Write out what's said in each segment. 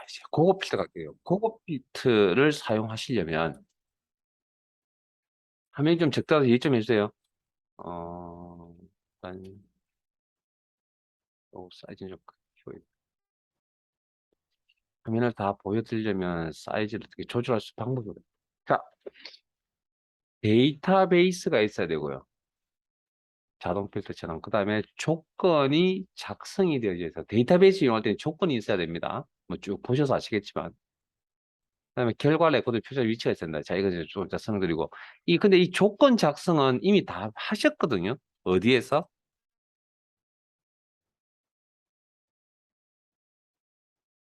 이제 고급 필터 갈게요. 고급 필터를 사용하시려면 화면이 좀 적다고 얘기 좀 해주세요. 일단 사이즈는 좀 키워야 화면을 다 보여드리려면 사이즈를 어떻게 조절할 수 방법이 없어요. 자, 데이터베이스가 있어야 되고요. 자동 필터처럼. 그 다음에 조건이 작성이 되어져 있어요. 데이터베이스 이용할 때는 조건이 있어야 됩니다. 뭐 쭉 보셔서 아시겠지만. 그다음에 결과 레코드 표시 위치가 있어야 된다. 자, 이거 이제 좀 설명드리고. 근데 이 조건 작성은 이미 다 하셨거든요. 어디에서?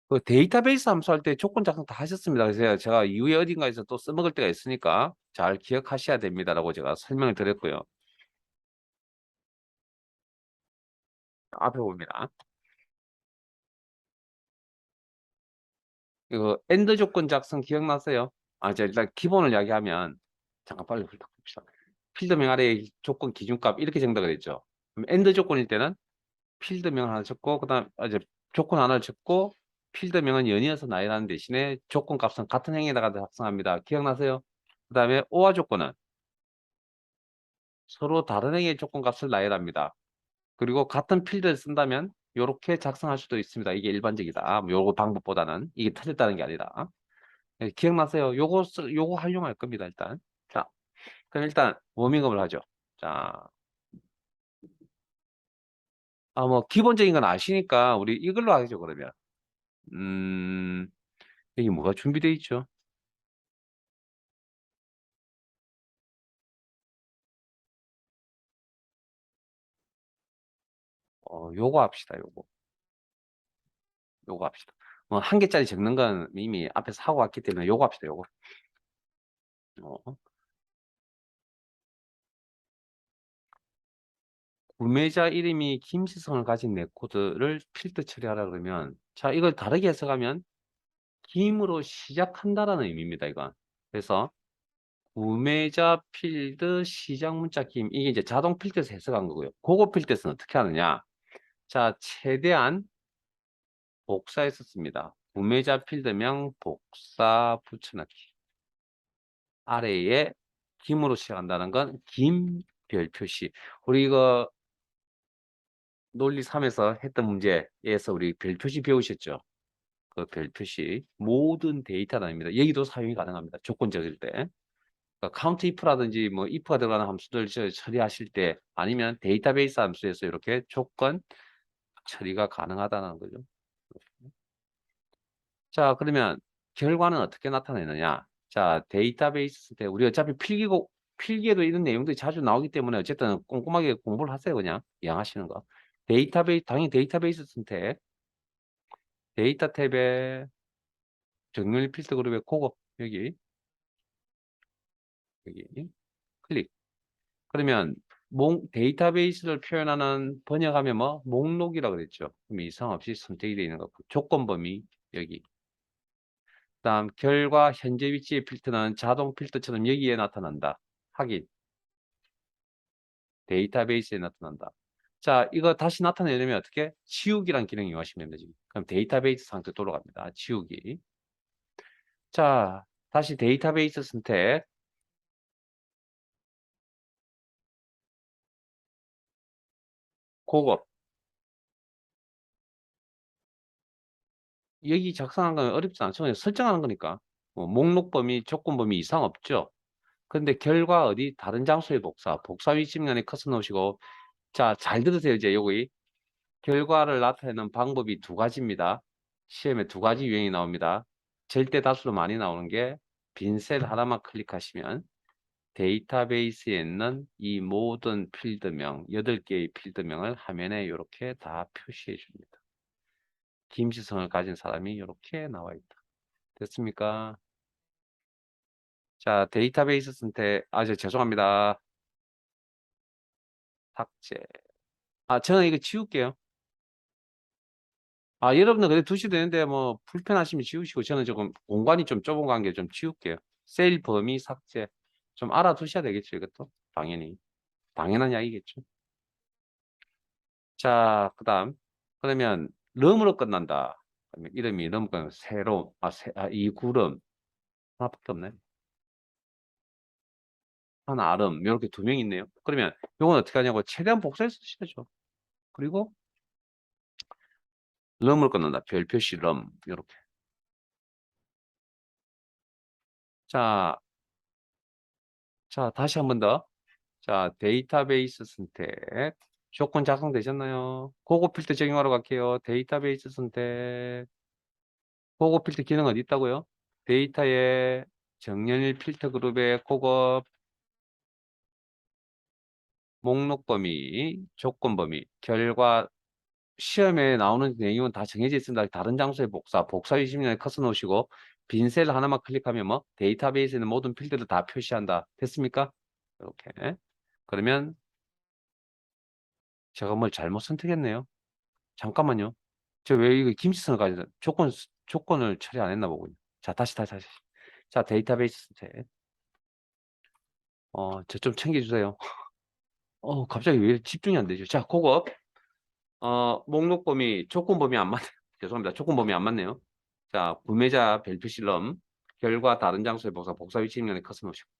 그 데이터베이스 함수할 때 조건 작성 다 하셨습니다. 그래서 제가 이후에 어딘가에서 또 써먹을 때가 있으니까 잘 기억하셔야 됩니다라고 제가 설명을 드렸고요. 앞에 봅니다. 이거 엔드 조건 작성 기억나세요? 자, 일단 기본을 이야기하면 잠깐 빨리 훑어봅시다. 필드명 아래에 조건 기준값 이렇게 정답이 됐죠. 그럼 엔드 조건일 때는 필드명 하나 적고 그다음 이제 조건 하나를 적고 필드명은 연이어서 나열하는 대신에 조건 값은 같은 행에다가 작성합니다. 기억나세요? 그다음에 오화 조건은 서로 다른 행의 조건 값을 나열합니다. 그리고 같은 필드를 쓴다면 이렇게 작성할 수도 있습니다. 이게 일반적이다. 요거 방법보다는 이게 틀렸다는 게 아니라. 기억나세요? 요거 활용할 겁니다, 일단. 자, 그럼 일단 워밍업을 하죠. 자, 뭐 기본적인 건 아시니까 우리 이걸로 하죠, 그러면. 여기 뭐가 준비되어 있죠? 요거 합시다, 요거. 요거 합시다. 한 개짜리 적는 건 이미 앞에서 하고 왔기 때문에 요거 합시다, 요거. 어, 구매자 이름이 김시성을 가진 레코드를 필드 처리하라 그러면, 자, 이걸 다르게 해석하면 김으로 시작한다라는 의미입니다, 이건. 그래서 구매자 필드 시작 문자 김, 이게 이제 자동 필드에서 해석한 거고요. 고급 필드에서는 어떻게 하느냐? 자, 최대한 복사했었습니다. 구매자 필드명 복사 붙여넣기. 아래에 김으로 시작한다는 건 김 별 표시. 우리 이거 논리 3에서 했던 문제에서 우리 별 표시 배우셨죠? 그 별 표시. 모든 데이터 단위입니다. 여기도 사용이 가능합니다. 조건 적일 때. 그러니까 카운트 if라든지 뭐 if가 들어가는 함수들 처리하실 때 아니면 데이터베이스 함수에서 이렇게 조건 처리가 가능하다는 거죠. 자, 그러면 결과는 어떻게 나타내느냐? 자, 데이터베이스 때 우리 어차피 필기에도 이런 내용들이 자주 나오기 때문에 어쨌든 꼼꼼하게 공부를 하세요. 그냥 이해하시는 거. 당연히 데이터베이스 선택, 데이터 탭에 정렬 필터 그룹의 고급 여기 클릭. 그러면 데이터베이스를 표현하는 번역하면 뭐 목록이라고 그랬죠. 그럼 이상 없이 선택이 되어 있는 거고 조건 범위 여기. 그다음 결과 현재 위치의 필터는 자동 필터처럼 여기에 나타난다. 확인. 데이터베이스에 나타난다. 자, 이거 다시 나타내려면 어떻게? 지우기란 기능 이용하시면 됩니다. 지금. 그럼 데이터베이스 상태 돌아갑니다. 지우기. 자, 다시 데이터베이스 선택. 고급. 여기 작성한 건 어렵지 않죠. 그냥 설정하는 거니까. 목록 범위, 조건 범위 이상 없죠. 근데 결과 어디 다른 장소의 복사 위치면에 커서 놓으시고 자, 잘 들으세요. 이제 여기 결과를 나타내는 방법이 두 가지입니다. 시험에 두 가지 유형이 나옵니다. 절대 다수로 많이 나오는 게 빈 셀 하나만 클릭하시면 데이터베이스에 있는 이 모든 필드명, 8개의 필드명을 화면에 이렇게 다 표시해 줍니다. 김지성을 가진 사람이 이렇게 나와 있다. 됐습니까? 자, 데이터베이스 선택, 죄송합니다. 삭제. 저는 이거 지울게요. 여러분들 그래 두셔도 되는데 뭐 불편하시면 지우시고 저는 조금 공간이 좀 좁은 관계 좀 지울게요. 셀 범위 삭제. 좀 알아두셔야 되겠죠, 이것도. 당연히. 당연한 이야기겠죠. 자, 그다음. 그러면 럼으로 끝난다. 그다음에 이름이 너무 새로 이구름 하나밖에 없네. 한아름 요렇게 두 명 있네요. 그러면 요건 어떻게 하냐고 최대한 복사해서 쓰셔야죠. 그리고 럼을 끊는다. 별 표시 럼 요렇게. 자, 자 다시 한 번 더. 자, 데이터베이스 선택. 조건 작성되셨나요? 고급 필터 적용하러 갈게요. 데이터베이스 선택. 고급 필터 기능 어디 있다고요? 데이터에 정렬 필터 그룹에 고급 목록 범위, 조건 범위, 결과 시험에 나오는 내용은 다 정해져 있습니다. 다른 장소에 복사 20년에 커서 놓으시고 빈 셀 하나만 클릭하면 뭐 데이터베이스에 있는 모든 필드를 다 표시한다. 됐습니까? 이렇게. 그러면 제가 뭘 잘못 선택했네요. 잠깐만요. 저 왜 이거 김치성을 가지고 조건을 처리 안 했나 보군요. 자, 다시. 자, 데이터베이스 선택. 저 좀 챙겨주세요. 갑자기 왜 집중이 안 되죠? 자, 그거 목록 범위, 조건 범위 안 맞네요. 죄송합니다. 조건 범위 안 맞네요. 자, 구매자 별표 실럼, 결과 다른 장소의 복사 위치 입력에 커서 놓으시고,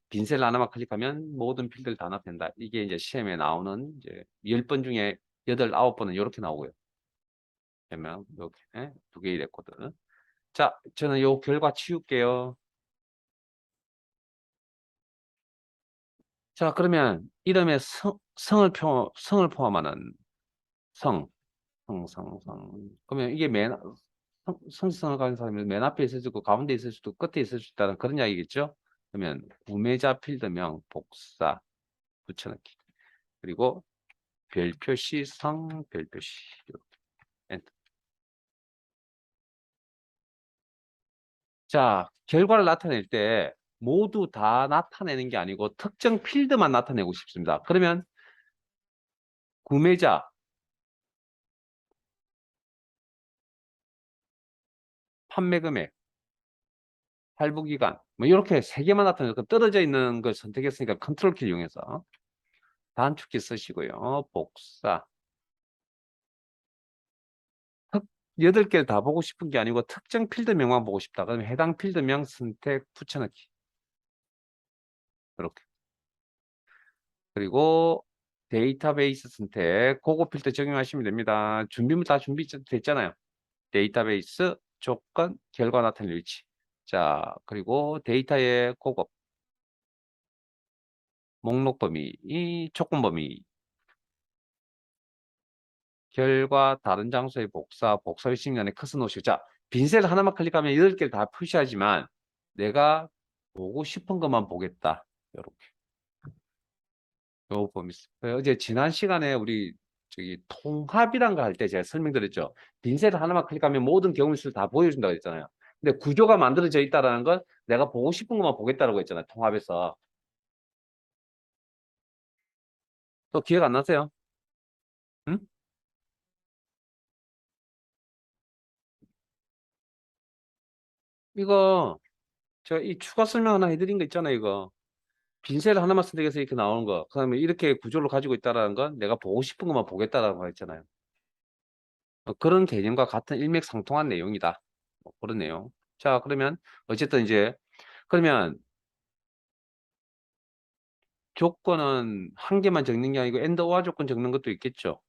빈 셀 하나만 클릭하면 모든 필드를 다 납된다. 이게 이제 시험에 나오는 이제 10번 중에 8, 9번은 이렇게 나오고요. 그러면 이렇게 두 개 이랬거든. 자, 저는 요 결과 치울게요. 자, 그러면 이름에 성을 포함하는 성, 그러면 이게 성시성을 가진 사람이 맨 앞에 있을 수도 있고, 가운데 있을 수도 있고, 끝에 있을 수 있다는 그런 이야기겠죠? 그러면 구매자 필드명 복사 붙여넣기. 그리고 별표시 별표시. 이렇게. 엔터. 자, 결과를 나타낼 때 모두 다 나타내는 게 아니고 특정 필드만 나타내고 싶습니다. 그러면 구매자, 판매 금액, 할부 기간, 뭐 이렇게 세 개만 나타내고 떨어져 있는 걸 선택했으니까 컨트롤 키 이용해서 단축키 쓰시고요. 복사. 8개를 다 보고 싶은 게 아니고 특정 필드명만 보고 싶다. 그러면 해당 필드명 선택 붙여넣기. 이렇게. 그리고 데이터베이스 선택, 그거 필터 적용하시면 됩니다. 준비물 다 준비됐잖아요. 데이터베이스, 조건, 결과 나타낼 위치. 자, 그리고 데이터의 고급, 목록 범위, 조건 범위, 결과 다른 장소의 복사 위치면에 커서 놓으시고. 자, 빈셀 하나만 클릭하면 8개를 다 표시하지만 내가 보고 싶은 것만 보겠다. 이렇게. 요 범위. 어제 지난 시간에 우리 저기 통합이란 거 할 때 제가 설명드렸죠. 빈셀 하나만 클릭하면 모든 경우수를 다 보여준다고 했잖아요. 근데 구조가 만들어져 있다는 건 내가 보고 싶은 것만 보겠다라고 했잖아요. 통합에서. 또 기억 안 나세요? 응? 이거 제가 이 추가 설명 하나 해드린 거 있잖아요. 이거 빈셀 하나만 선택해서 이렇게 나오는 거. 그다음에 이렇게 구조를 가지고 있다는 건 내가 보고 싶은 것만 보겠다라고 했잖아요. 그런 개념과 같은 일맥상통한 내용이다. 그런 내용. 자, 그러면 어쨌든 이제 그러면 조건은 한 개만 적는 게 아니고 엔더와 조건 적는 것도 있겠죠.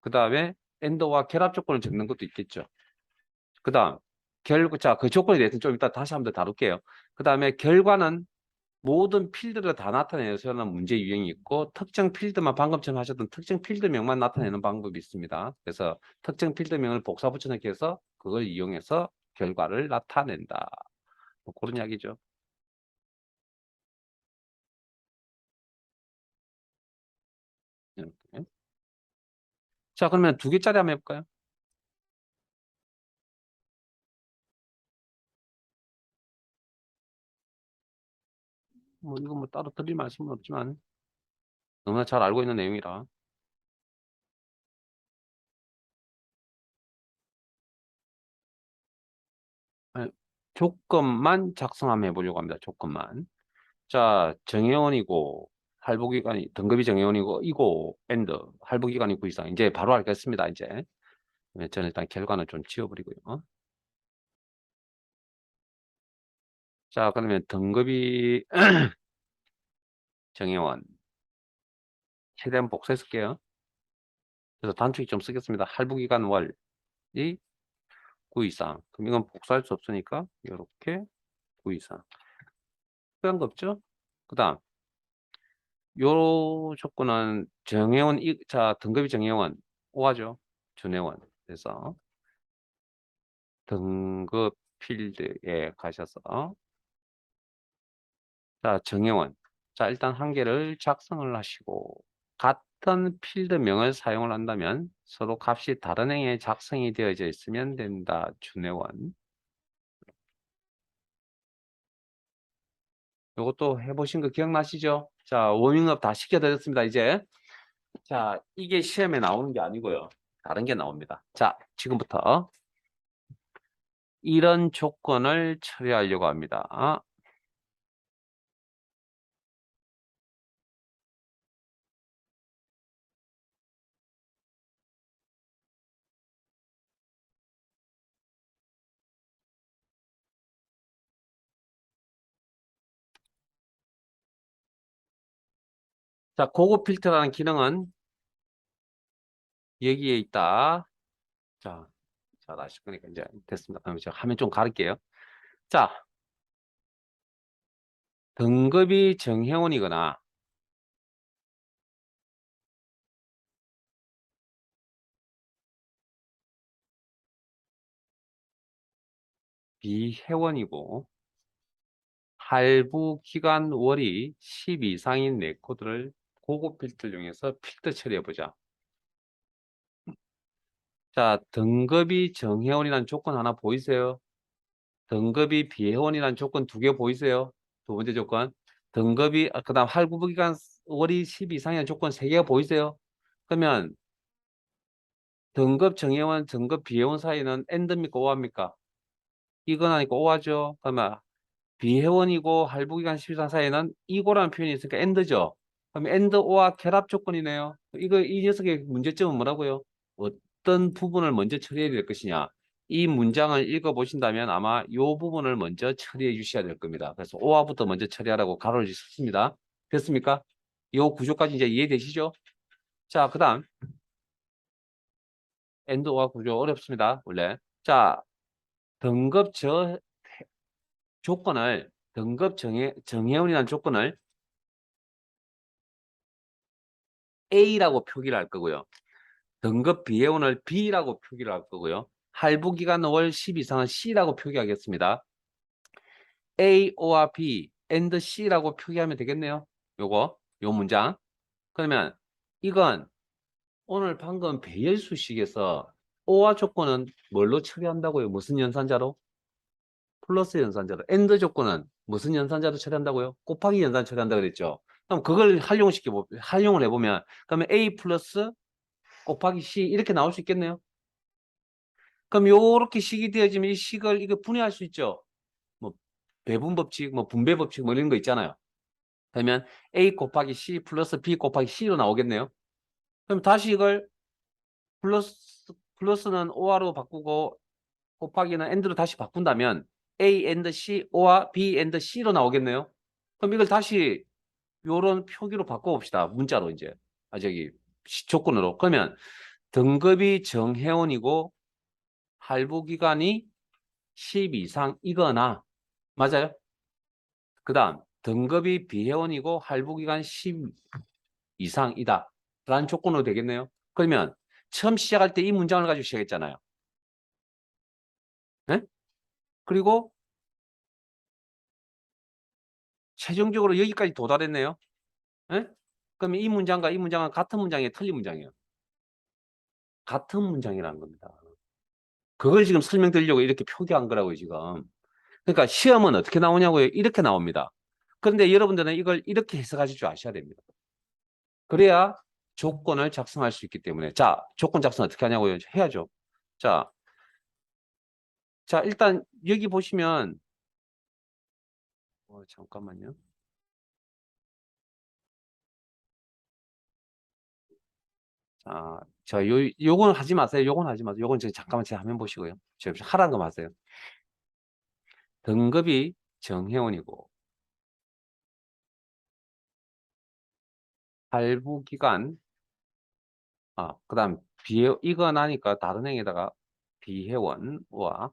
그 다음에 엔더와 결합 조건을 적는 것도 있겠죠. 그 다음 자, 그 조건에 대해서 좀 이따 다시 한번 더 다룰게요. 그 다음에 결과는 모든 필드를 다 나타내서는 문제 유형이 있고 특정 필드만 방금처럼 하셨던 특정 필드명만 나타내는 방법이 있습니다. 그래서 특정 필드명을 복사 붙여넣기 해서 그걸 이용해서 결과를 나타낸다. 뭐 그런 이야기죠. 이렇게. 자, 그러면 두 개짜리 한번 해볼까요? 뭐 이거 뭐 따로 드릴 말씀은 없지만 너무나 잘 알고 있는 내용이라. 네, 조건만 작성하면 해보려고 합니다. 조건만. 자, 정회원이고 할부기간이 등급이 정회원이고 이고 엔드 할부기간이 9 이상. 이제 바로 알겠습니다. 이제 저는 일단 결과는 좀 지워버리고요. 자, 그러면 등급이 정의원 최대한 복사해 쓸게요. 그래서 단축키 좀 쓰겠습니다. 할부기간 월이 9 이상. 그럼 이건 복사할 수 없으니까 이렇게 9 이상. 특별한 거 없죠? 그 다음 요 조건은 정회원 자, 등급이 정회원 5하죠. 준회원. 그래서 등급 필드에 가셔서 자, 정회원. 자, 일단 한 개를 작성을 하시고 같은 필드명을 사용을 한다면 서로 값이 다른 행에 작성이 되어져 있으면 된다. 준회원. 요것도 해보신 거 기억나시죠? 자, 워밍업 다 시켜드렸습니다. 이제 자, 이게 시험에 나오는 게 아니고요. 다른 게 나옵니다. 자, 지금부터 이런 조건을 처리하려고 합니다. 자, 고급 필터라는 기능은 여기에 있다. 자, 잘 아실 거니까 이제 됐습니다. 그럼 제가 화면 좀 가릴게요. 자, 등급이 정회원이거나 비회원이고 할부 기간 월이 10 이상인 레코드를 고급 필터를 이용해서 필터 처리해 보자. 자, 등급이 정회원이라는 조건 하나 보이세요? 등급이 비회원이라는 조건 두 개 보이세요? 두 번째 조건. 등급이 그다음 할부 기간 월이 10 이상이라는 조건 세 개가 보이세요? 그러면 등급 정회원, 등급 비회원 사이는 엔드입니까? 오합니까? 이건 아니고 오하죠. 그러면 비회원이고 할부기간 10일 이상 사이에는 이고라는 표현이 있으니까 엔드죠. 그럼 엔드 오와 결합 조건이네요. 이 녀석의 문제점은 뭐라고요? 어떤 부분을 먼저 처리해야 될 것이냐. 이 문장을 읽어보신다면 아마 이 부분을 먼저 처리해 주셔야 될 겁니다. 그래서 오화부터 먼저 처리하라고 가로를 짓습니다. 됐습니까? 이 구조까지 이제 이해되시죠? 자, 그 다음 엔드 오화 구조 어렵습니다. 원래. 자, 등급 조건을 등급 정회원이라는 조건을 A라고 표기를 할 거고요. 등급 비회원을 B라고 표기를 할 거고요. 할부기간 월 10 이상은 C라고 표기하겠습니다. A와 B, and C라고 표기하면 되겠네요. 요 문장. 그러면 이건 오늘 방금 배열수식에서 O와 조건은 뭘로 처리한다고요? 무슨 연산자로? 플러스 연산자로. and 조건은 무슨 연산자로 처리한다고요? 곱하기 연산 처리한다 그랬죠. 그럼 그걸 활용을 해보면 그러면 A 플러스 곱하기 C 이렇게 나올 수 있겠네요. 그럼 요렇게 식이 되어지면 이 식을 이거 분해할 수 있죠. 뭐 배분 법칙, 뭐 분배 법칙 뭐 이런 거 있잖아요. 그러면 A 곱하기 C 플러스 B 곱하기 C로 나오겠네요. 그럼 다시 이걸 플러스는 O로 바꾸고 곱하기는 AND로 다시 바꾼다면 A and C, O와 B and C로 나오겠네요. 그럼 이걸 다시 요런 표기로 바꿔봅시다. 문자로 이제. 조건으로. 그러면 등급이 정회원이고 할부 기간이 10 이상이거나 맞아요? 그 다음 등급이 비회원이고 할부 기간 10 이상이다 라는 조건으로 되겠네요. 그러면 처음 시작할 때 이 문장을 가지고 시작했잖아요. 네? 그리고 최종적으로 여기까지 도달했네요. 네? 그러면 이 문장과 이 문장은 같은 문장이에요, 틀린 문장이에요? 같은 문장이라는 겁니다. 그걸 지금 설명드리려고 이렇게 표기한 거라고요, 지금. 그러니까 시험은 어떻게 나오냐고요? 이렇게 나옵니다. 그런데 여러분들은 이걸 이렇게 해석하실 줄 아셔야 됩니다. 그래야 조건을 작성할 수 있기 때문에. 자, 조건 작성 어떻게 하냐고요? 해야죠. 자, 일단 여기 보시면 잠깐만요. 자, 자, 요건 하지 마세요. 요건 하지 마세요. 요건 잠깐만 제 화면 보시고요. 저 하라는 거 마세요. 등급이 정회원이고 할부기간 그다음 이거 나니까 다른 행에다가 비회원과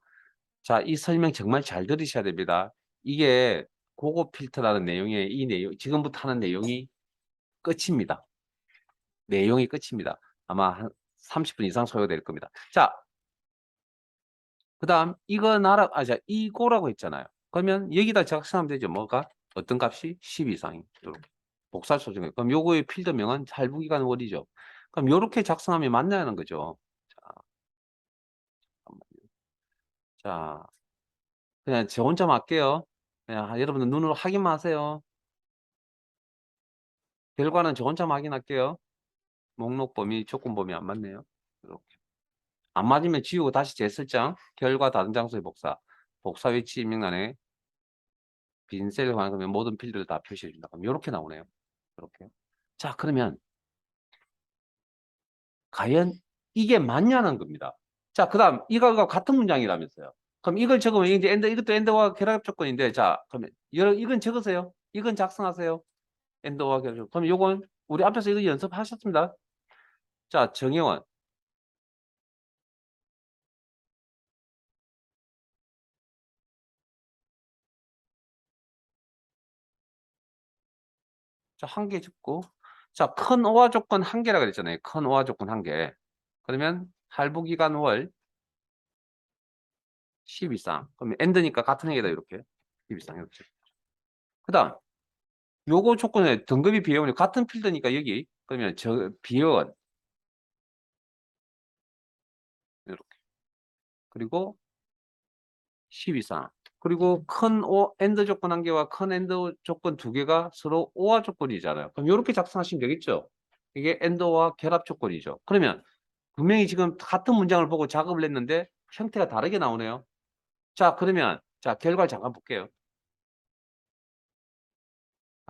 자, 이 설명 정말 잘 들으셔야 됩니다. 이게 고급 필터라는 내용의 이 내용 지금부터 하는 내용이 끝입니다. 내용이 끝입니다. 아마 한 30분 이상 소요될 겁니다. 자, 그다음 이거 자, 이거라고 했잖아요. 그러면 여기다 작성하면 되죠. 뭐가 어떤 값이 10 이상이 이렇게 복사할 소중해. 그럼 요거의 필드명은 할부기간 월이죠. 그럼 요렇게 작성하면 맞냐는 거죠. 자, 그냥 저 혼자 할게요. 그냥 여러분들 눈으로 확인만 하세요. 결과는 저 혼자 확인할게요. 목록 범위, 조건 범위 안 맞네요. 이렇게. 안 맞으면 지우고 다시 재설정. 결과 다른 장소의 복사. 복사 위치 입력란에 빈 셀을 확인하면 모든 필드를 다 표시해 준다. 그럼 이렇게 나오네요. 이렇게. 자, 그러면 과연 이게 맞냐는 겁니다. 자, 그다음 이거가 같은 문장이라면서요. 그럼 이걸 적으면 이제 이것도 엔더와 결합 조건인데, 자, 그러면 이건 적으세요. 이건 작성하세요. 엔더와 결합 조건. 그럼 요건 우리 앞에서 이거 연습하셨습니다. 자, 정혜원. 자, 한 개 적고. 자, 큰 오화 조건 한 개라 그랬잖아요. 큰 오화 조건 한 개. 그러면 할부기간 월 10 이상. 그러면 엔드니까 같은 얘기다 이렇게. 10 이상 이렇게. 그다음 요거 조건에 등급이 비회원이 같은 필드니까 여기 그러면 저 비회원 이렇게. 그리고 10 이상. 그리고 큰 엔드 조건 한 개와 큰 엔드 조건 두 개가 서로 오화 조건이잖아요. 그럼 이렇게 작성하시면 되겠죠. 이게 엔드와 결합 조건이죠. 그러면 분명히 지금 같은 문장을 보고 작업을 했는데 형태가 다르게 나오네요. 자, 그러면 자, 결과를 잠깐 볼게요.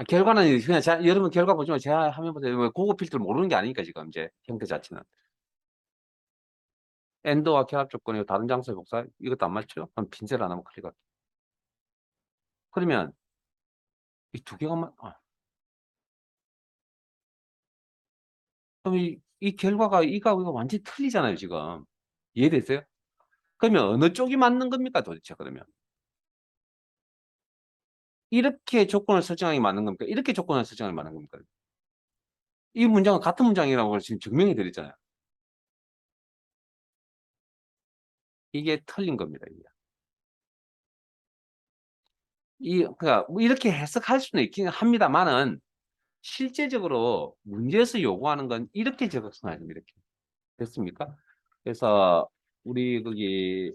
결과는 그냥 여러분 결과 보지만 제가 화면 보세요. 고급 필터를 모르는 게 아니니까 지금 이제 형태 자체는. 엔드와 결합 조건이고 다른 장소의 복사 이것도 안 맞죠? 그럼 빈셀 안 하면 클릭할게요. 그러면 이 두 개가 그럼 이 결과가 이거 완전히 틀리잖아요 지금. 이해됐어요? 그러면 어느 쪽이 맞는 겁니까 도대체 그러면? 이렇게 조건을 설정하기 맞는 겁니까? 이렇게 조건을 설정하기 맞는 겁니까? 이 문장은 같은 문장이라고 지금 증명해 드렸잖아요. 이게 틀린 겁니다. 그러니까 뭐 이렇게 해석할 수는 있긴 합니다만은 실제적으로 문제에서 요구하는 건 이렇게 적었어야 됩니다. 이렇게. 됐습니까? 그래서 우리 거기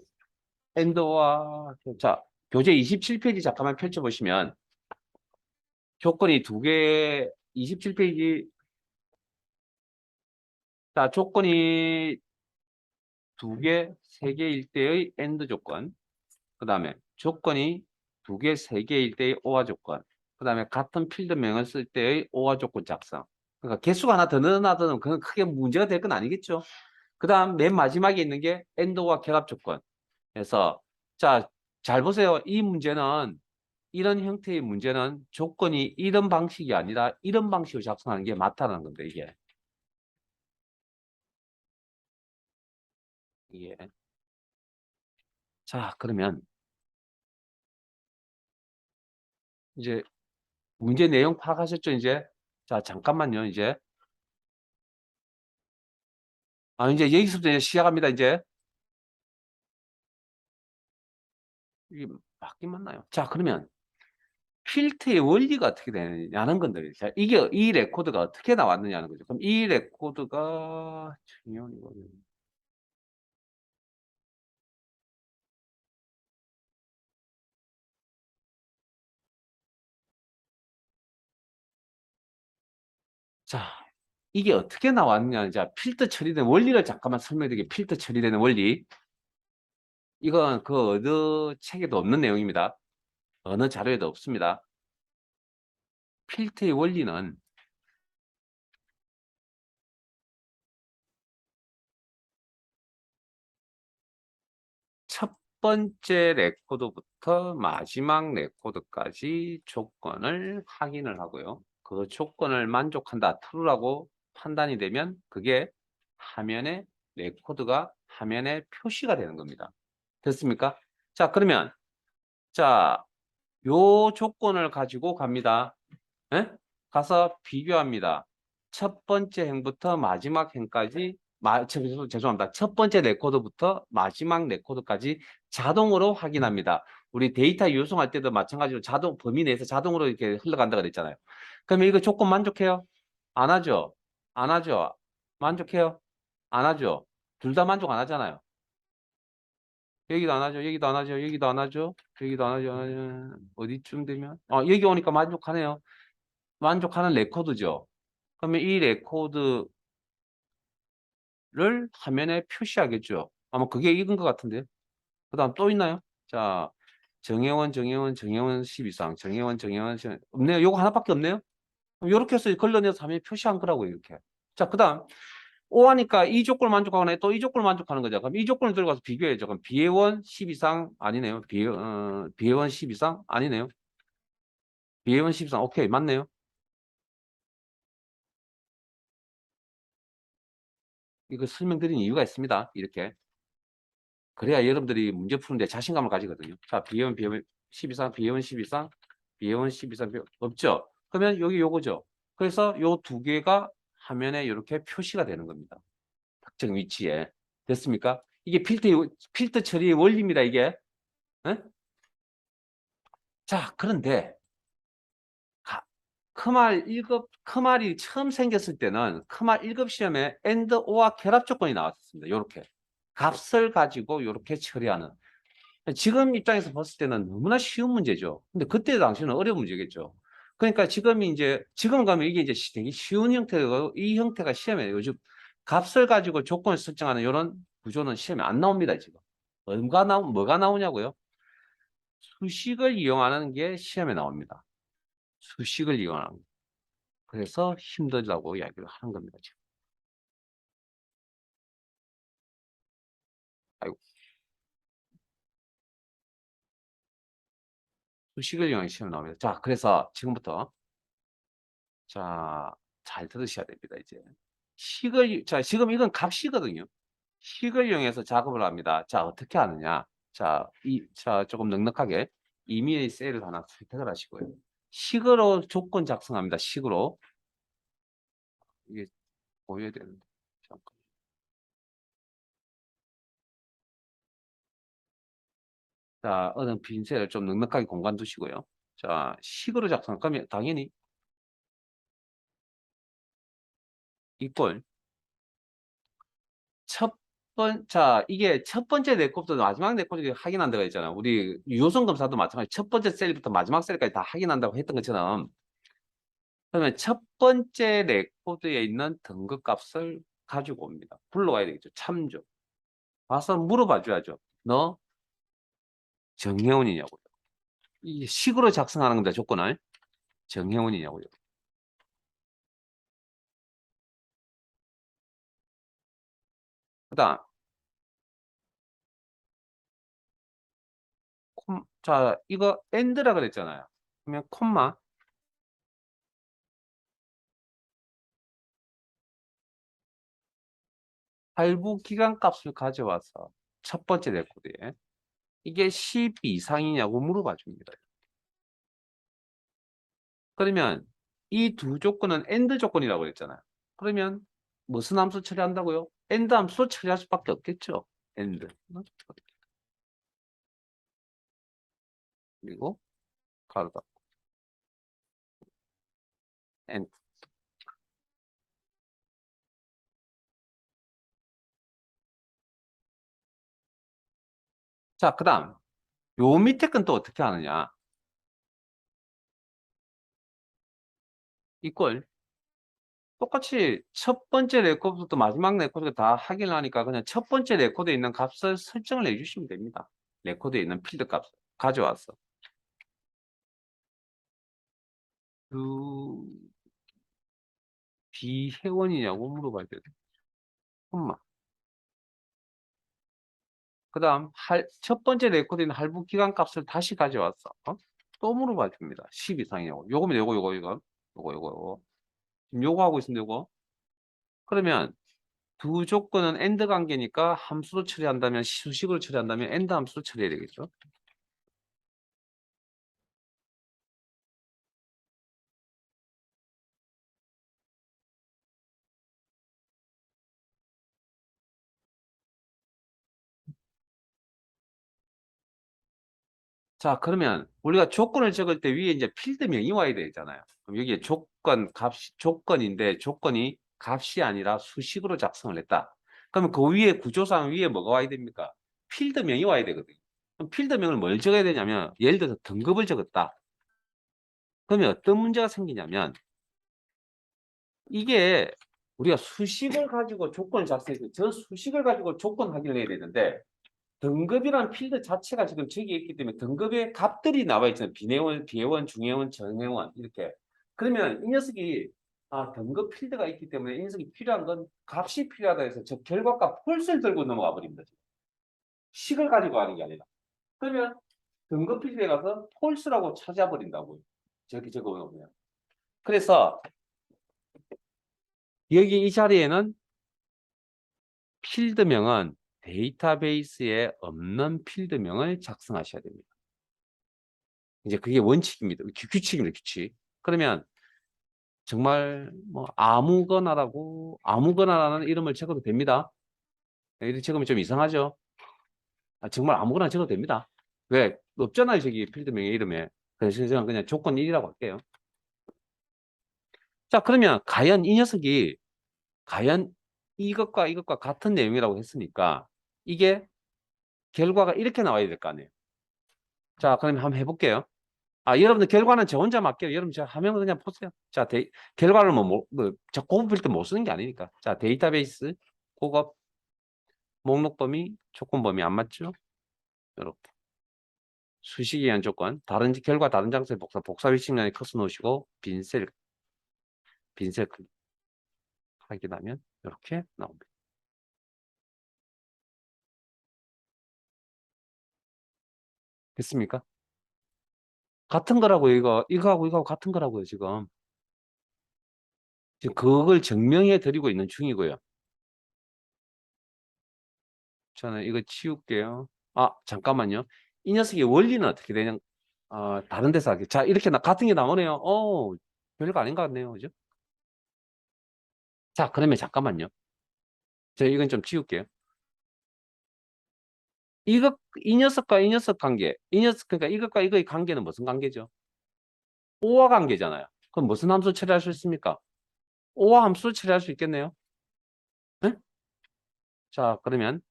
엔더와 자 교재 27페이지 잠깐만 펼쳐보시면 조건이 두 개, 27페이지 자 조건이 두 개, 세 개일 때의 엔드 조건 그 다음에 조건이 두 개, 세 개일 때의 오화 조건 그 다음에 같은 필드명을 쓸 때의 오화 조건 작성 그러니까 개수가 하나 더 늘어나든 그건 크게 문제가 될 건 아니겠죠. 그 다음 맨 마지막에 있는 게 엔드와 결합 조건 그래서 자, 잘 보세요. 이 문제는 이런 형태의 문제는 조건이 이런 방식이 아니라 이런 방식으로 작성하는 게 맞다는 건데 이게 이게 자 그러면 이제 문제 내용 파악하셨죠 이제 자 잠깐만요 이제 이제 여기서부터 이제 시작합니다 이제 이게 맞긴 맞나요? 자 그러면 필트의 원리가 어떻게 되느냐는 건데 자 이게 이 레코드가 어떻게 나왔느냐는 거죠. 그럼 이 레코드가 중요한 거는 자 이게 어떻게 나왔느냐 자 필터 처리된 원리를 잠깐만 설명드릴게요. 필터 처리되는 원리 이건 그 어느 책에도 없는 내용입니다. 어느 자료에도 없습니다. 필터의 원리는 번째 레코드부터 마지막 레코드까지 조건을 확인을 하고요. 그 조건을 만족한다, true라고 판단이 되면 그게 화면에 레코드가 화면에 표시가 되는 겁니다. 됐습니까? 자, 그러면 자, 요 조건을 가지고 갑니다. 예? 가서 비교합니다. 첫 번째 행부터 마지막 행까지 죄송합니다. 첫 번째 레코드부터 마지막 레코드까지 자동으로 확인합니다. 우리 데이터 유송할 때도 마찬가지로 자동 범위 내에서 자동으로 이렇게 흘러간다고 그랬잖아요. 그러면 이거 조건 만족해요? 안 하죠? 안 하죠? 만족해요? 안 하죠? 둘 다 만족 안 하잖아요. 여기도 안 하죠. 여기도 안 하죠. 여기도 안 하죠. 여기도 안 하죠. 어디쯤 되면 여기 오니까 만족하네요. 만족하는 레코드죠. 그러면 이 레코드를 화면에 표시하겠죠. 아마 그게 이건 것 같은데요. 그 다음 또 있나요? 자, 정혜원 12상, 정혜원 없네요. 요거 하나밖에 없네요. 요렇게 해서 걸러내서 화면에 표시한 거라고요, 이렇게. 자, 그 다음 O 하니까 이 조건을 만족하거나 또 이 조건을 만족하는 거죠. 그럼 이 조건을 들고 가서 비교해야죠. 그럼 BA1 12상 아니네요. BA1 12상 아니네요. BA1 12상 오케이, 맞네요. 이거 설명드린 이유가 있습니다. 이렇게. 그래야 여러분들이 문제 푸는데 자신감을 가지거든요. 자, B1 12상, B1 12상, B1 12상 없죠? 그러면 여기 요거죠. 그래서 요 두 개가 화면에 이렇게 표시가 되는 겁니다. 특정 위치에. 됐습니까? 이게 필터 처리의 원리입니다, 이게. 에? 자, 그런데 크말 1급, 크말이 처음 생겼을 때는 크말 1급 시험에 AND, OR 결합 조건이 나왔습니다. 요렇게. 값을 가지고 요렇게 처리하는. 지금 입장에서 봤을 때는 너무나 쉬운 문제죠. 근데 그때 당시는 어려운 문제겠죠. 그러니까 지금 가면 이게 이제 되게 쉬운 형태고, 이 형태가 시험에 요즘 값을 가지고 조건을 설정하는 이런 구조는 시험에 안 나옵니다, 지금. 뭐가 나오냐고요? 수식을 이용하는 게 시험에 나옵니다. 수식을 이용하는 거. 그래서 힘들다고 이야기를 하는 겁니다, 지금. 아이고. 수식을 이용하는 시험에 나옵니다. 자, 그래서 지금부터 자, 잘 들으셔야 됩니다, 이제. 지금 이건 값이거든요. 식을 이용해서 작업을 합니다. 자, 어떻게 하느냐? 자, 조금 넉넉하게 임의의 셀을 하나 선택을 하시고요. 식으로 조건 작성합니다. 식으로. 이게 보여야 되는데. 잠깐. 자, 어느 빈 셀을 좀 넉넉하게 공간 두시고요. 자, 식으로 작성하면 당연히 이꼴 자, 이게 첫 번째 레코드도 마지막 레코드 확인한다고 했잖아요. 우리 유효성 검사도 마찬가지. 첫 번째 셀부터 마지막 셀까지 다 확인한다고 했던 것처럼. 그러면 첫 번째 레코드에 있는 등급 값을 가지고 옵니다. 불러와야 되겠죠. 참조. 와서 물어봐 줘야죠. 너 정혜원이냐고요. 이 식으로 작성하는 겁니다. 조건을. 정혜원이냐고요. 그 다음, 자, 이거 AND라 그랬잖아요. 그러면 콤마, 할부 기간 값을 가져와서 첫 번째 레코드에 이게 10 이상이냐고 물어봐 줍니다. 그러면 이 두 조건은 AND 조건이라고 그랬잖아요. 그러면 무슨 함수 처리한다고요? AND 함수 처리할 수밖에 없겠죠. AND. 그리고 가로 닫고 AND. 자, 그 다음 요 밑에 건 또 어떻게 하느냐? 이걸 똑같이 첫 번째 레코드부터 마지막 레코드 다 확인을 하니까 그냥 첫 번째 레코드에 있는 값을 설정을 해주시면 됩니다. 레코드에 있는 필드 값을 가져와서 그 비회원이냐고 물어봐야 돼요. 엄마. 그다음 첫 번째 레코드인 할부 기간 값을 다시 가져왔어. 또 물어봐 줍니다. 10 이상이냐고. 요거면 요거. 지금 요거 하고 있습니다. 요거. 그러면 두 조건은 AND 관계니까 함수로 처리한다면 수식으로 처리한다면 AND 함수로 처리해야 되겠죠. 자, 그러면 우리가 조건을 적을 때 위에 이제 필드명이 와야 되잖아요. 그럼 여기에 조건인데 조건이 값이 아니라 수식으로 작성을 했다. 그러면 그 위에 구조상 위에 뭐가 와야 됩니까? 필드명이 와야 되거든요. 그럼 필드명을 뭘 적어야 되냐면 예를 들어서 등급을 적었다. 그러면 어떤 문제가 생기냐면 이게 우리가 수식을 가지고 조건을 작성해서 저 수식을 가지고 조건 확인을 해야 되는데 등급이란 필드 자체가 지금 저기에 있기 때문에 등급의 값들이 나와 있잖아요. 비내원, 비회원, 중회원, 정회원 이렇게. 그러면 이 녀석이 등급 필드가 있기 때문에 이 녀석이 필요한 건 값이 필요하다 해서 저 결과값 홀수를 들고 넘어가 버립니다. 식을 가지고 하는 게 아니라. 그러면 등급 필드에 가서 홀수라고 찾아버린다고요. 저기 적어 보면. 그래서 여기 이 자리에는 필드명은 데이터베이스에 없는 필드명을 작성하셔야 됩니다. 이제 그게 원칙입니다. 규칙입니다. 규칙. 그러면 정말 뭐 아무거나라는 이름을 적어도 됩니다. 이렇게 적으면 좀 이상하죠. 정말 아무거나 적어도 됩니다. 왜? 없잖아요. 저기 필드명의 이름에. 그래서 저는 그냥 조건 1이라고 할게요. 자, 그러면 과연 이것과 같은 내용이라고 했으니까 이게 결과가 이렇게 나와야 될 거 아니에요. 자, 그러면 한번 해볼게요. 여러분들 결과는 저 혼자 맡겨요. 여러분 저 화면 그냥 보세요. 자, 결과를 저 고급 필터 못 쓰는 게 아니니까. 자, 데이터베이스, 고급, 목록 범위, 조건 범위 안 맞죠? 이렇게. 수식에 의한 조건, 결과 다른 장소의 복사 위치량에 커서 놓으시고, 빈셀 확인하면 이렇게 나옵니다. 됐습니까? 같은 거라고요, 이거하고 같은 거라고요, 지금. 지금 그걸 증명해 드리고 있는 중이고요. 저는 이거 치울게요. 잠깐만요. 이 녀석의 원리는 어떻게 되냐? 다른 데서 하게. 자, 이렇게 같은 게 나오네요. 별거 아닌 것 같네요. 그죠? 자, 그러면 잠깐만요. 저 이건 좀 지울게요. 이 녀석과 이 녀석 관계. 그러니까 이것과 이거의 관계는 무슨 관계죠? 오와 관계잖아요. 그럼 무슨 함수 처리할 수 있습니까? 오와 함수 처리할 수 있겠네요. 네? 자, 그러면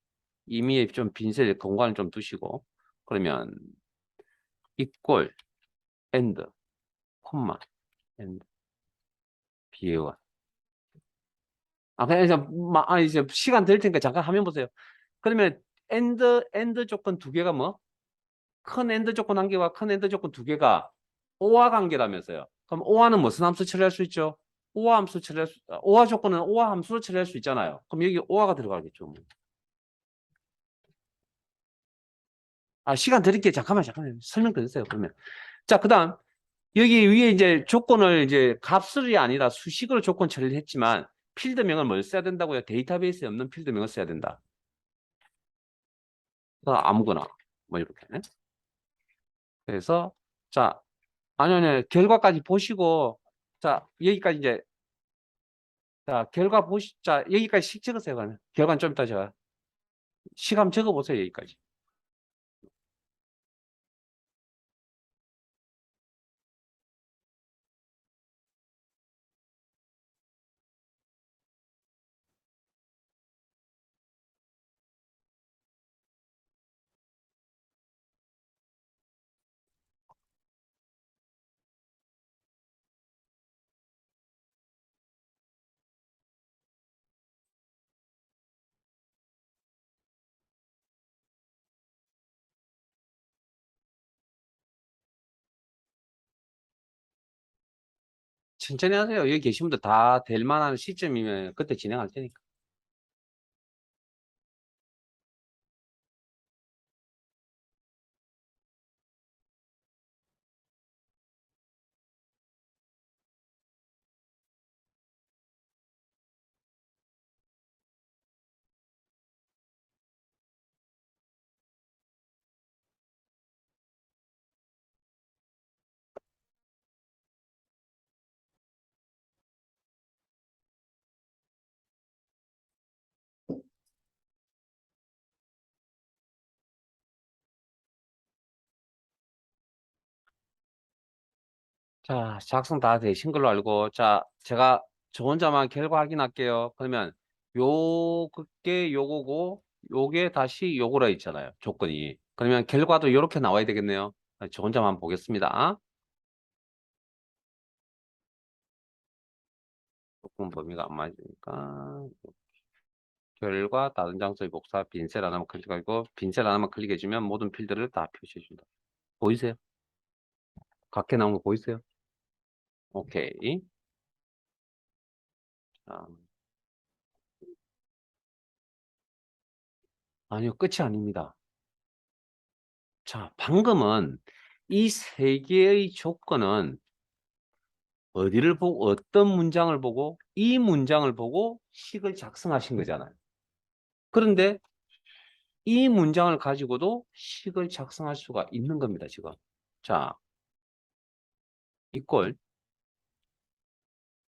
이미 좀 빈셀 공간을 좀 두시고, 그러면 equal, and, 콤마, and, 비회원. 그냥 이제 시간 될 테니까 잠깐 화면 보세요. 그러면 엔드 조건 두 개가 뭐? 큰 엔드 조건 한 개와 큰 엔드 조건 두 개가 오화 관계라면서요. 그럼 오화는 무슨 함수 처리할 수 있죠? 오화 조건은 오화 함수로 처리할 수 있잖아요. 그럼 여기 오화가 들어가겠죠. 뭐. 시간 드릴게요. 잠깐만 설명 드리세요. 그러면 자, 그다음 여기 위에 이제 조건을 이제 값을이 아니라 수식으로 조건 처리를 했지만 필드명을 뭘 써야 된다고요? 데이터베이스에 없는 필드명을 써야 된다. 아무거나 뭐 이렇게. 그래서 자, 아니 결과까지 보시고 자, 여기까지 이제 자, 여기까지 식 적으세요. 그러면 결과는 좀 이따 제가 시간 적어 보세요. 여기까지. 천천히 하세요. 여기 계신 분들 다 될 만한 시점이면 그때 진행할 테니까. 자, 작성 다 되신 걸로 알고, 자, 제가 저 혼자만 결과 확인할게요. 그러면 그게 요거고, 요게 다시 요거라 있잖아요. 조건이. 그러면 결과도 이렇게 나와야 되겠네요. 저 혼자만 보겠습니다. 조건 범위가 안 맞으니까. 결과 다른 장소의 복사 빈셀 하나만 클릭하고 빈셀 하나만 클릭해주면 모든 필드를 다 표시해준다. 보이세요? 각게 나온 거 보이세요? 오케이. 자, 아니요, 끝이 아닙니다. 자, 방금은 이 세 개의 조건은 어디를 보고 어떤 문장을 보고 이 문장을 보고 식을 작성하신 거잖아요. 그런데 이 문장을 가지고도 식을 작성할 수가 있는 겁니다, 지금. 자, 이꼴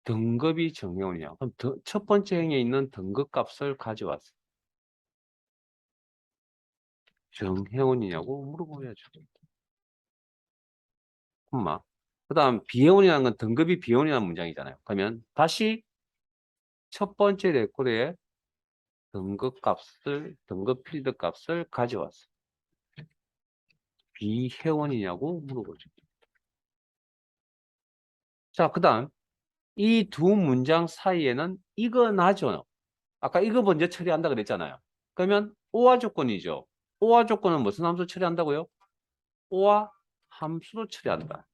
등급이 정해오냐. 그럼 첫 번째 행에 있는 등급 값을 가져왔어. 정해온이냐고 물어보야죠. 엄마. 그 다음 비해온이라는 건 등급이 비해온이라는 문장이잖아요. 그러면 다시 첫 번째 레코드에 등급 필드 값을 가져왔어. 비회원이냐고 물어보죠. 자, 그 다음 이 두 문장 사이에는 이거 나죠. 아까 이거 먼저 처리한다 그랬잖아요. 그러면 오화 조건이죠. 오화 조건은 무슨 함수 처리한다고요? 오화 함수로 처리한다.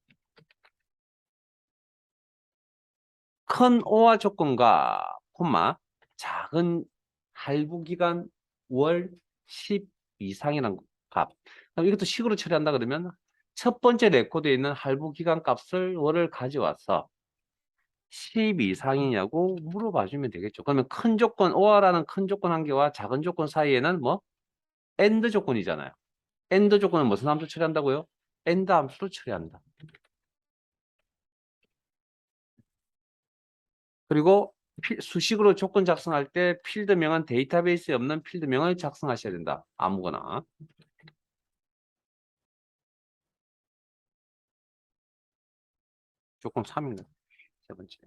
큰 오화 조건과 콤마 작은 할부 기간 월 10 이상이라는 값. 그럼 이것도 식으로 처리한다 그러면 첫 번째 레코드에 있는 할부 기간 값을 월을 가져와서 10 이상이냐고 물어봐 주면 되겠죠. 그러면 큰 조건, 오화라는 큰 조건 한 개와 작은 조건 사이에는 뭐 AND 조건이잖아요. AND 조건은 무슨 함수 처리한다고요? AND 함수로 처리한다. 그리고 수식으로 조건 작성할 때 필드명은 데이터베이스에 없는 필드명을 작성하셔야 된다. 아무거나. 조건 3입니다. 세 번째.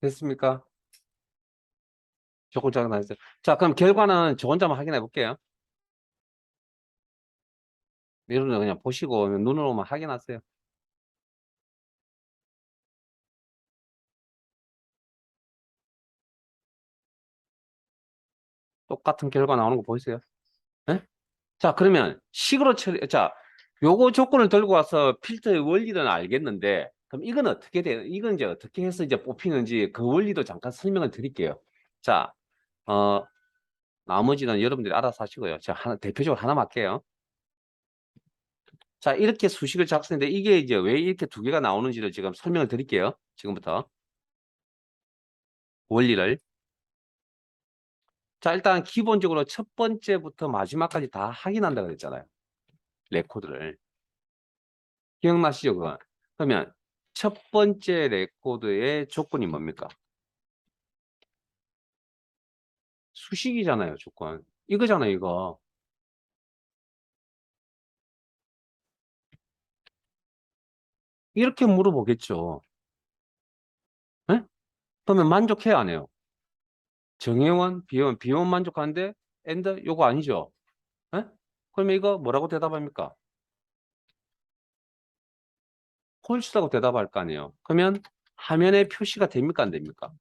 됐습니까? 조건 작성했어요. 자, 그럼 결과는 저 혼자만 확인해 볼게요. 여러분들 그냥 보시고 눈으로만 확인하세요. 똑같은 결과 나오는 거 보이세요? 네? 자, 그러면 식으로 처리, 자, 요거 조건을 들고 와서 필터의 원리는 알겠는데, 그럼 이건 어떻게 돼요? 이건 이제 어떻게 해서 이제 뽑히는지 그 원리도 잠깐 설명을 드릴게요. 자, 어, 나머지는 여러분들이 알아서 하시고요. 제가 대표적으로 하나만 할게요. 자, 이렇게 수식을 작성했는데 이게 이제 왜 이렇게 두 개가 나오는지를 지금 설명을 드릴게요. 지금부터. 원리를. 자, 일단 기본적으로 첫 번째부터 마지막까지 다 확인한다 그랬잖아요. 레코드를. 기억나시죠, 그거? 그러면 첫 번째 레코드의 조건이 뭡니까? 수식이잖아요, 조건. 이거잖아요, 이거. 이렇게 물어보겠죠. 예? 그러면 만족해야 안 해요? 정혜원, 비원, 비원 만족하는데 엔드 요거 아니죠? 예? 그러면 이거 뭐라고 대답합니까? 홀스라고 대답할 거 아니에요. 그러면 화면에 표시가 됩니까, 안 됩니까?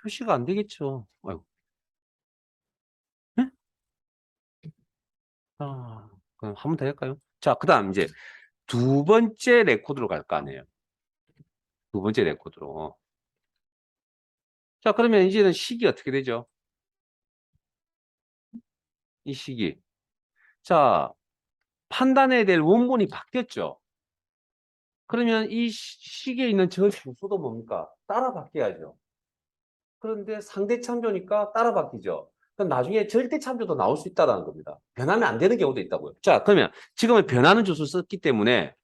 표시가 안 되겠죠. 아이고. 예? 아, 그럼 한 번 더 할까요? 자, 그 다음 이제 두 번째 레코드로 갈 거 아니에요. 두 번째 레코드로. 자, 그러면 이제는 식이 어떻게 되죠? 이 식이. 자, 판단해야 될 원본이 바뀌었죠? 그러면 이 식에 있는 저 주소도 뭡니까? 따라 바뀌어야죠. 그런데 상대 참조니까 따라 바뀌죠. 그럼 나중에 절대 참조도 나올 수 있다는 겁니다. 변하면 안 되는 경우도 있다고요. 자, 그러면 지금은 변하는 주소를 썼기 때문에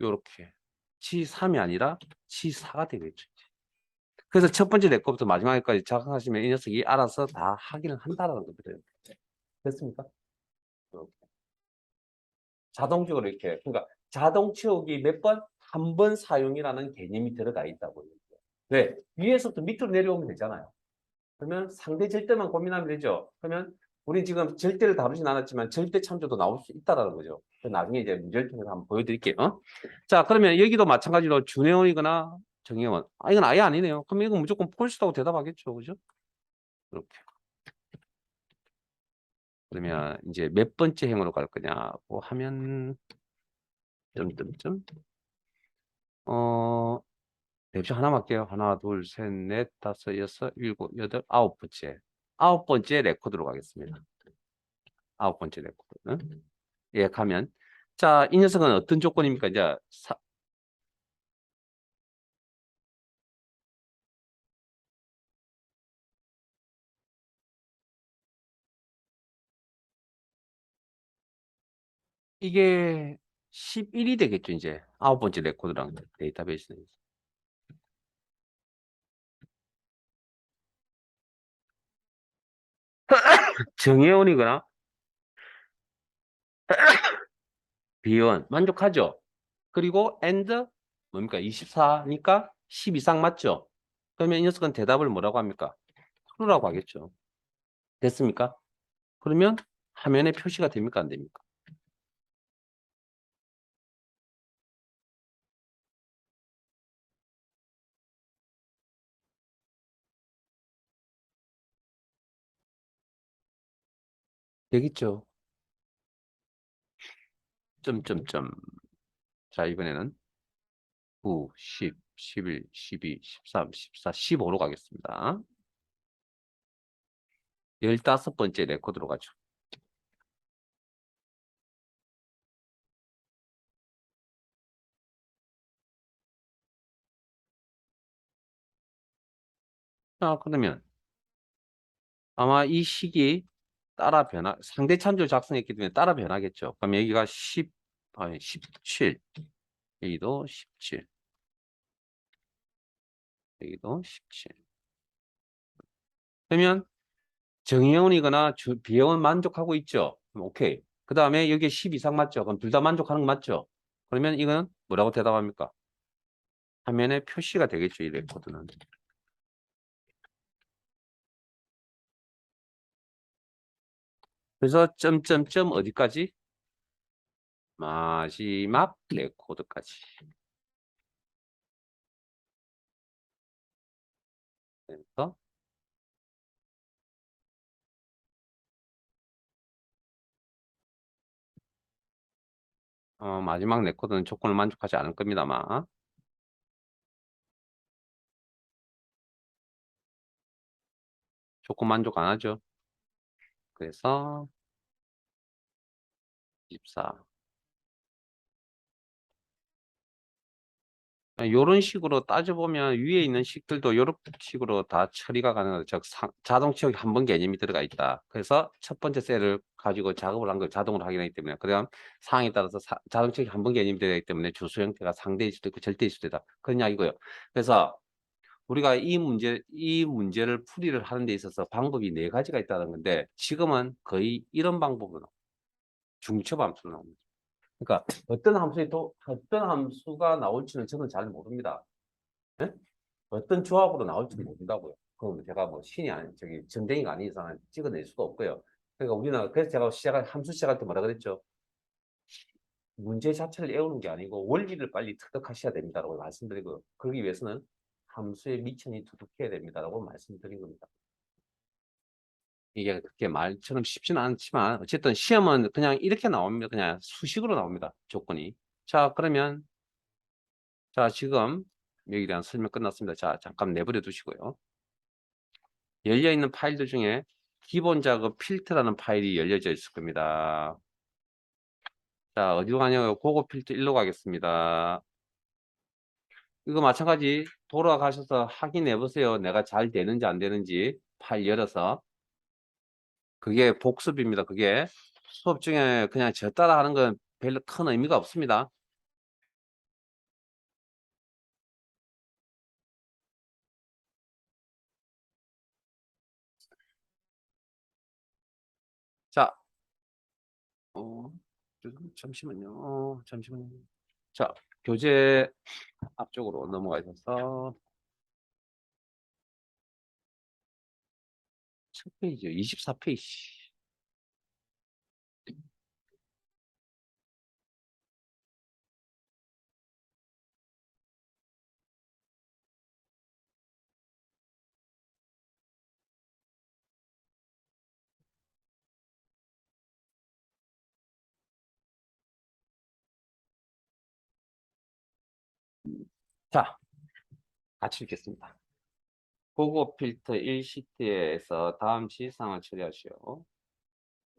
요렇게 C3이 아니라 C4가 되겠죠. 그래서 첫 번째 내 것부터 마지막까지 작성하시면 이 녀석이 알아서 다 확인을 한다라는 겁니다. 됐습니까? 이렇게. 자동적으로 이렇게. 그러니까 자동 채우기 몇 번? 한 번 사용이라는 개념이 들어가 있다고요. 왜? 위에서부터 밑으로 내려오면 되잖아요. 그러면 상대 절대만 고민하면 되죠. 그러면 우리 지금 절대를 다루진 않았지만 절대 참조도 나올 수 있다라는 거죠. 나중에 이제 문제를 통해서 한번 보여드릴게요. 자, 그러면 여기도 마찬가지로 준혜원이거나 정혜원. 아, 이건 아예 아니네요. 그럼 이건 무조건 폴스라고 대답하겠죠. 그죠? 이렇게. 그러면 이제 몇 번째 행으로 갈 거냐고 하면 점점점 대표 하나만 할게요. 하나, 둘, 셋, 넷, 다섯, 여섯, 일곱, 여덟, 아홉 번째. 아홉 번째 레코드로 가겠습니다. 아홉 번째 레코드. 응? 예, 가면. 자, 이 녀석은 어떤 조건입니까? 이제 이게 11이 되겠죠, 이제. 아홉 번째 레코드랑 데이터베이스는. 정혜원이거나 비원 만족하죠? 그리고 and 뭡니까? 24니까 10 이상 맞죠? 그러면 이 녀석은 대답을 뭐라고 합니까? true라고 하겠죠. 됐습니까? 그러면 화면에 표시가 됩니까? 안 됩니까? 되겠죠. 점점점. 자, 이번에는 9, 10, 11, 12, 13, 14, 15로 가겠습니다. 15번째 레코드로 가죠. 자, 그러면 아마 이 식이 따라 상대 참조 작성했기 때문에 따라 변하겠죠. 그럼 여기가 10, 아니 17, 여기도 17, 여기도 17. 그러면 정혜원이거나 비혜원 만족하고 있죠. 그럼 오케이. 그 다음에 여기에 10 이상 맞죠? 그럼 둘 다 만족하는 거 맞죠? 그러면 이건 뭐라고 대답합니까? 화면에 표시가 되겠죠, 이 레코드는. 그래서 점점점 어디까지? 마지막 레코드까지. 그래서 마지막 레코드는 조건을 만족하지 않을 겁니다만 조건 만족 안 하죠. 그래서 24. 이런 식으로 따져보면 위에 있는 식들도 이런 식으로 다 처리가 가능하다. 즉 자동 취역 한 번 개념이 들어가 있다. 그래서 첫 번째 셀을 가지고 작업을 한 걸 자동으로 확인하기 때문에 그다음 사항에 따라서 자동 취역 한 번 개념이 들어가기 때문에 주소 형태가 상대일 수도 있고 절대일 수도 있다. 그런 이야기고요. 그래서 우리가 이 문제를 풀이를 하는 데 있어서 방법이 네 가지가 있다는 건데 지금은 거의 이런 방법으로 중첩 함수로 나옵니다. 그러니까 어떤 함수가 나올지는 저는 잘 모릅니다. 예? 어떤 조합으로 나올지 모른다고요. 그럼 제가 뭐 신이 아니 저기 전쟁이가 아닌 이상은 찍어낼 수가 없고요. 그러니까 우리는 그래서 제가 함수 시작할 때 뭐라 그랬죠? 문제 자체를 외우는 게 아니고 원리를 빨리 터득하셔야 됩니다라고 말씀드리고 그러기 위해서는 함수의 미천이 두둑해야 됩니다라고 말씀드린 겁니다. 이게 그렇게 말처럼 쉽지는 않지만 어쨌든 시험은 그냥 이렇게 나옵니다. 그냥 수식으로 나옵니다. 조건이. 자, 그러면 자, 지금 여기에 대한 설명 끝났습니다. 자, 잠깐 내버려 두시고요. 열려있는 파일들 중에 기본 작업 필터라는 파일이 열려져 있을 겁니다. 자, 어디로 가냐고요? 그거 필터 1로 가겠습니다. 이거 마찬가지 돌아가셔서 확인해 보세요. 내가 잘 되는지 안 되는지 파일 열어서. 그게 복습입니다. 그게 수업 중에 그냥 저 따라 하는 건 별로 큰 의미가 없습니다. 자, 어, 잠시만요. 잠시만요. 자, 교재 앞쪽으로 넘어가 있어서 첫 페이지요. 24페이지. 자, 같이 읽겠습니다. 보고 필터 1시트에서 다음 지시사항을 처리하시오.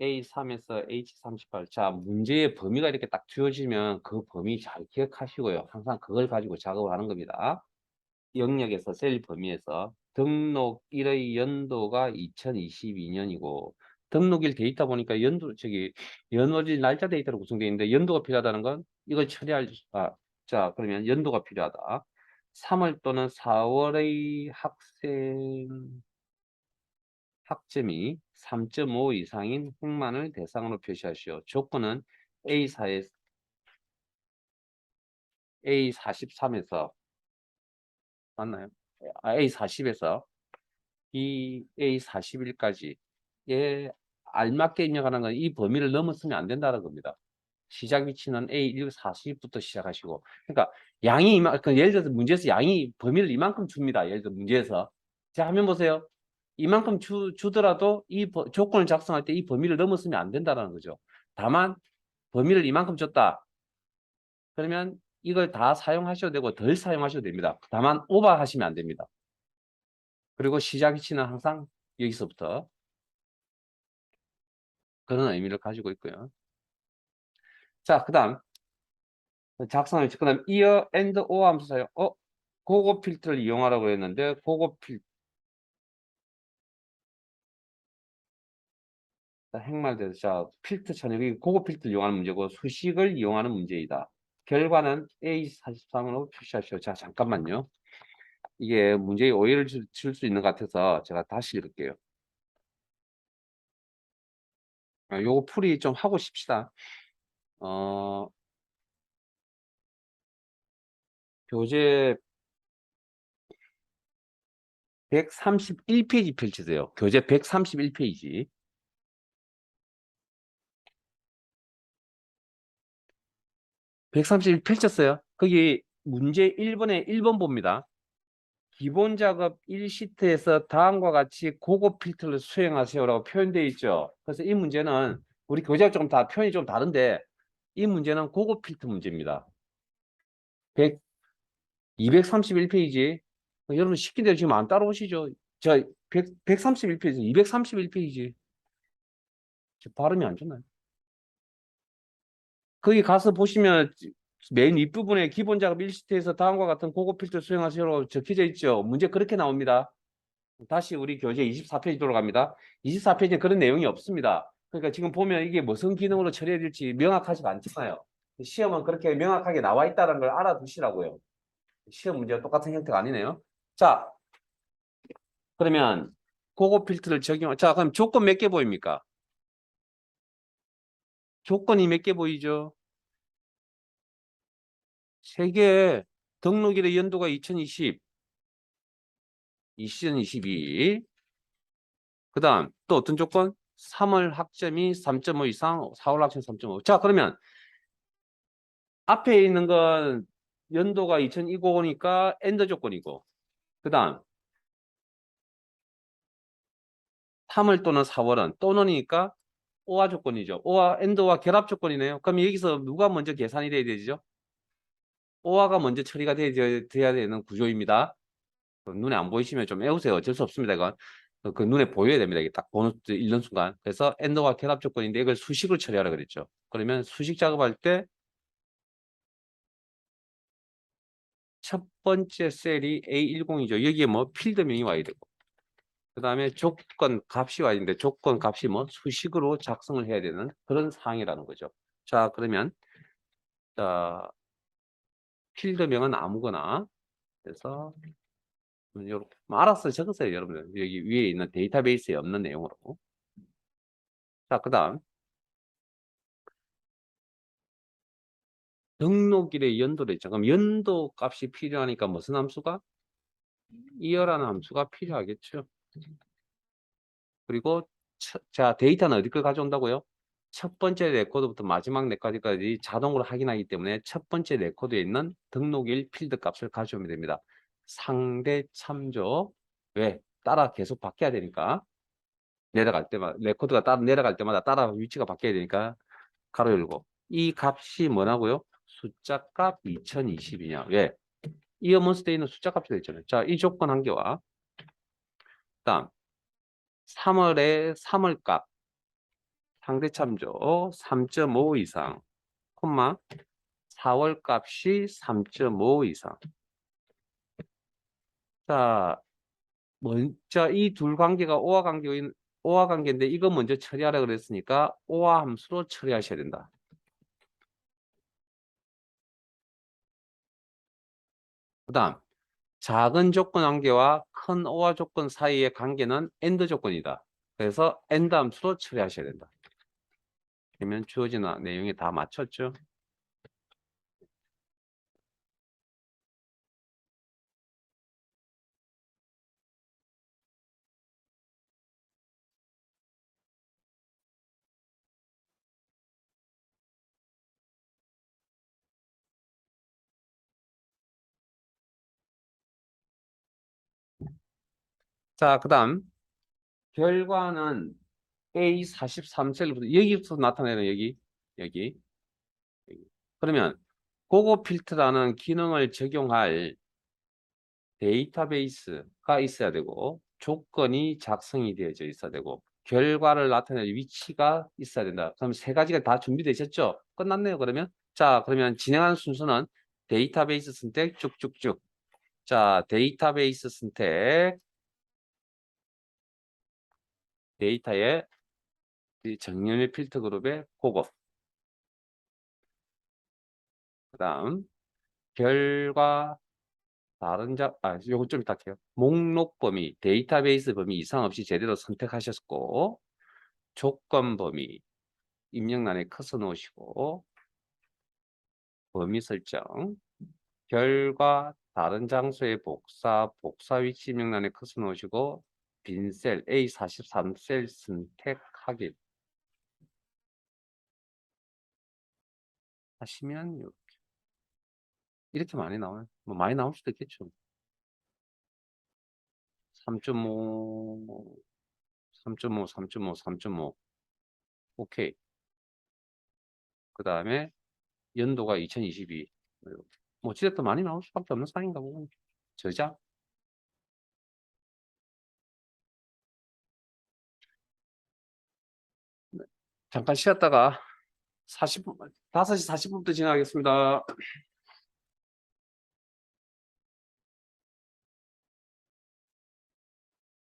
A3에서 H38. 자, 문제의 범위가 이렇게 딱 주어지면 그 범위 잘 기억하시고요. 항상 그걸 가지고 작업을 하는 겁니다. 영역에서 셀 범위에서 등록 1의 연도가 2022년이고 등록일 데이터 보니까 연월일 날짜 데이터로 구성되어 있는데 연도가 필요하다는 건 이걸 처리할 자, 그러면 연도가 필요하다. 3월 또는 4월의 학점이 3.5 이상인 학만을 대상으로 표시하시오. 조건은 A43에서 맞나요? A40에서 이 A41까지에 알맞게 입력하는 건 이 범위를 넘었으면 안 된다는 겁니다. 시작 위치는 A140부터 시작하시고, 그러니까 예를 들어서 문제에서 양이 범위를 이만큼 줍니다. 예를 들어 문제에서. 자, 화면 보세요. 이만큼 주더라도 조건을 작성할 때 이 범위를 넘었으면 안 된다는 거죠. 다만 범위를 이만큼 줬다. 그러면 이걸 다 사용하셔도 되고 덜 사용하셔도 됩니다. 다만 오버하시면 안 됩니다. 그리고 시작 위치는 항상 여기서부터 그런 의미를 가지고 있고요. 자, 그 다음 작성을 그 다음 이어 앤드 오 하면서 사용 고급 필터를 이용하라고 했는데 고급 필터 행말돼서 자 필터 천역이 고급 필터를 이용하는 문제고 수식을 이용하는 문제이다. 결과는 A43으로 표시하시오. 자, 잠깐만요. 이게 문제에 오해를 줄 수 있는 것 같아서 제가 다시 읽을게요. 요거 풀이 좀 하고 싶시다. 교재 131페이지 펼치세요. 교재 131페이지. 131 펼쳤어요. 거기 문제 1번에 1번 봅니다. 기본 작업 1시트에서 다음과 같이 고급 필터를 수행하세요라고 표현되어 있죠. 그래서 이 문제는 우리 교재가 좀 다 표현이 좀 다른데 이 문제는 고급 필터 문제입니다. 231페이지. 여러분 시킨 대로 지금 안 따라오시죠? 저 131페이지, 231페이지. 발음이 안 좋나요? 거기 가서 보시면 맨 윗부분에 기본 작업 1시트에서 다음과 같은 고급 필터 수행하세요라고 적혀져 있죠. 문제 그렇게 나옵니다. 다시 우리 교재 24페이지 돌아갑니다. 24페이지에 그런 내용이 없습니다. 그러니까 지금 보면 이게 무슨 기능으로 처리해야 될지 명확하지가 않잖아요. 시험은 그렇게 명확하게 나와 있다는 걸 알아두시라고요. 시험 문제와 똑같은 형태가 아니네요. 자, 그러면 고급 필터를 자, 그럼 조건 몇 개 보입니까? 조건이 몇 개 보이죠? 3개. 등록일의 연도가 2020, 2022. 그 다음 또 어떤 조건? 3월 학점이 3.5 이상, 4월 학점 3.5. 자, 그러면 앞에 있는 건 연도가 2020이니까 엔더 조건이고, 그 다음 3월 또는 4월은 또는이니까 오화 조건이죠. 오화 엔더와 결합 조건이네요. 그럼 여기서 누가 먼저 계산이 돼야 되죠? 오화가 먼저 처리가 돼야 되는 구조입니다. 눈에 안 보이시면 좀 애우세요. 어쩔 수 없습니다. 이건 그 눈에 보여야 됩니다. 이게 딱 보는 읽는 순간. 그래서 AND와 결합 조건인데 이걸 수식으로 처리하라 그랬죠. 그러면 수식 작업할 때 첫 번째 셀이 A10이죠. 여기에 뭐 필드명이 와야 되고, 그 다음에 조건 값이 와야 되는데 조건 값이 뭐 수식으로 작성을 해야 되는 그런 사항이라는 거죠. 자, 그러면 자, 필드명은 아무거나. 그래서 요렇게 알아서 적으세요, 여러분들. 여기 위에 있는 데이터베이스에 없는 내용으로. 자, 그 다음 등록일의 연도를 있죠. 그럼 연도 값이 필요하니까 무슨 함수가? 이어라는 함수가 필요하겠죠. 그리고 자, 데이터는 어디 걸 가져온다고요? 첫 번째 레코드부터 마지막 레코드까지 자동으로 확인하기 때문에 첫 번째 레코드에 있는 등록일 필드 값을 가져오면 됩니다. 상대 참조. 왜? 따라 계속 바뀌어야 되니까. 내려갈 때마다 레코드가 따라 내려갈 때마다 따라 위치가 바뀌어야 되니까 가로 열고. 이 값이 뭐라고요? 숫자 값 2020이냐. 왜? 이어몬스터에 있는 숫자 값이 되잖아요. 자, 이 조건 한 개와 그다음 3월의 3월 값 상대 참조 3.5 이상, 콤마 4월 값이 3.5 이상. 자, 먼저 이 둘 관계가 오화 관계인데 이거 먼저 처리하라 그랬으니까 오화 함수로 처리하셔야 된다. 그다음 작은 조건 관계와 큰 오화 조건 사이의 관계는 AND 조건이다. 그래서 AND 함수로 처리하셔야 된다. 그러면 주어진 내용이 다 맞췄죠? 자, 그다음 결과는 A43셀부터 여기부터 나타내는 여기. 그러면 고급 필터라는 기능을 적용할 데이터베이스가 있어야 되고 조건이 작성이 되어져 있어야 되고 결과를 나타낼 위치가 있어야 된다. 그럼 세 가지가 다 준비되셨죠? 끝났네요. 그러면 자, 그러면 진행하는 순서는 데이터베이스 선택 쭉쭉쭉. 자, 데이터베이스 선택, 데이터의 정렬 필터 그룹의 고급, 그다음 결과 요거 좀 이따 할게요. 목록 범위, 데이터베이스 범위 이상 없이 제대로 선택하셨고, 조건 범위, 입력란에 커서 놓으시고, 범위 설정, 결과, 다른 장소의 복사 위치 입력란에 커서 놓으시고, 빈 셀, A43셀 선택하기 하시면 이렇게 많이 나와요. 뭐 많이 나올 수도 있겠죠. 3.5, 3.5, 3.5, 3.5. 오케이. 그 다음에 연도가 2022. 뭐 어찌됐든 많이 나올 수밖에 없는 상인가 보고. 저장. 잠깐 쉬었다가 40분, 5시 40분부터 진행하겠습니다.